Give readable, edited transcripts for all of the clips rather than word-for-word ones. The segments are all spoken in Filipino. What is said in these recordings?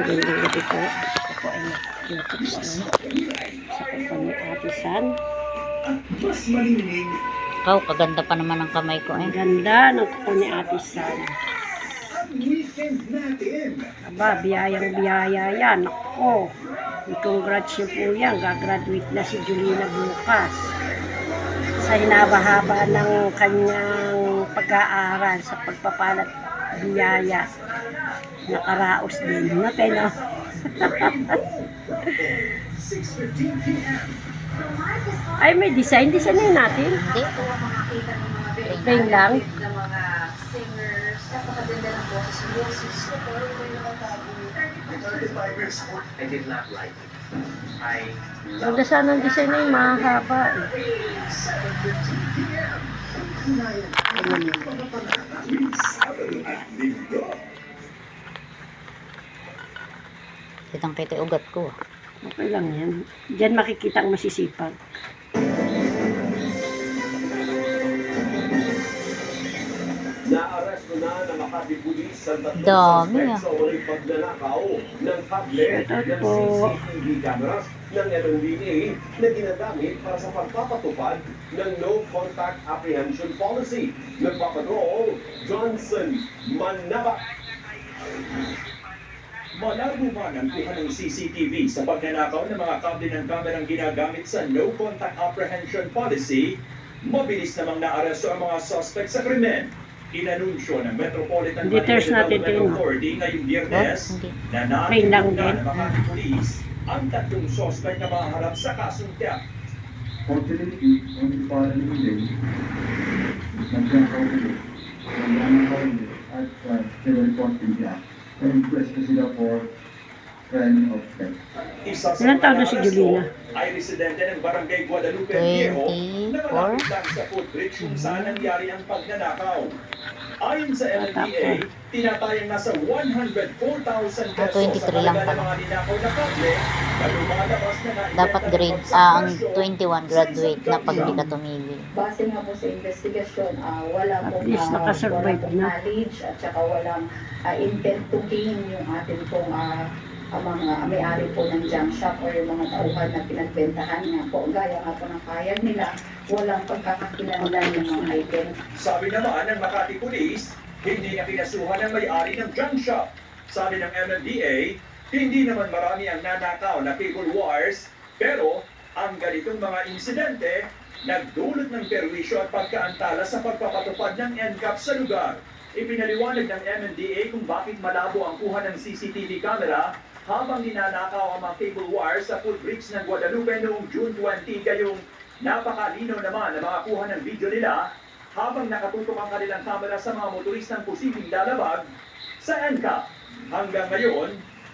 Magandang gabi po. Ako po ay YouTube po sa po ni Ate San. Ikaw, kaganda pa naman ang kamay ko eh. Ganda ng kuko ni Ate San. Aba, biyayang-biyaya yan. Ako, congrats niyo po yan. Gagraduate na si Julina bukas. Sa hinaba-haba ng kanyang pag-aaral sa pagpapalat biyaya. Nakaraos din. Natin, no? Ay, may design. Design na yun natin. Hindi. Plain lang. I did not like it. Magda sana ang design na yun. Mahaba eh. Kitang-kita ugat ko. Okay lang yan. Diyan makikita ang masisipag. Naaresto na ng Makati Police ang tatlong Dami, suspect sa uling pagnanakaw ng kable Shoutout ng po. CCTV cameras ng MMDA na ginagamit para sa pagpapatupad ng No Contact Apprehension Policy. Nagpapatrol, Johnson Manaba. Malabo man ang kuha ng CCTV sa pagnanakaw ng mga kable ng kamerang ginagamit sa No Contact Apprehension Policy, mabilis namang naaresto ang mga suspect sa krimen. Inanunsyo ng Metropolitan Details natin Development din. Authority ngayong Biyernes Hindi. na Plain lang natin din. ng Makati Police ang tatlong suspect na maharap sa kasong theft. Fortunately, on the following day, nagkakaroon at reporting niya. Na-request ko sila for crime of theft. Isa sa Ilang taon na mga si naaresto Julina? ay residente ng Barangay Guadalupe Viejo na 24? malapit lang sa footbridge kung saan nangyari ang pagnanakaw. Ayon sa MMDA, tinatayang nasa 104,000 pesos 23 lang ang halaga ng pala. mga ninakaw na kable na lumalabas na Dapat grade, ang 21 graduate na pag di ka tumigil. Base nga po sa investigasyon, wala At pong least nakasurvive na. knowledge at saka walang intent to gain yung ating pong mga may-ari po ng junk shop or yung mga tauhan na pinagbentahan nga po. Gaya nga po ng payag nila, walang pagkakakilanlan ng mga item. Sabi naman ng Makati Police, hindi na kinasuhan ang may-ari ng junk shop. Sabi ng MMDA, hindi naman marami ang nanakaw na cable wires, pero ang ganitong mga insidente nagdulot ng perwisyo at pagkaantala sa pagpapatupad ng NCAP sa lugar. Ipinaliwanag ng MMDA kung bakit malabo ang kuha ng CCTV camera habang ninanakaw ang mga cable wires sa footbridge ng Guadalupe noong June 20, gayong napakalinaw naman ang mga kuha ng video nila habang nakatutok ang kanilang kamera sa mga motoristang posibleng lalabag sa NCAP. Hanggang ngayon,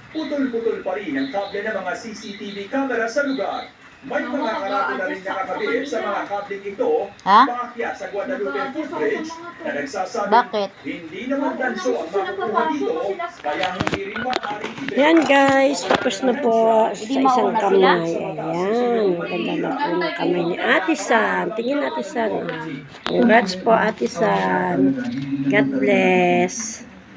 putol-putol pa rin ang kable ng mga CCTV camera sa lugar. May mga karato na rin nakakabit sa mga kabling ito paakyat sa Guadalupe footbridge na nagsasabing Bakit? hindi naman tanso ang makukuha dito kaya hindi rin maaaring Yan guys, tapos na po sa isang kamay. Ayan, maganda na po ng kamay ni Ate San. Tingin Ate San. Congrats po Ate San. God bless.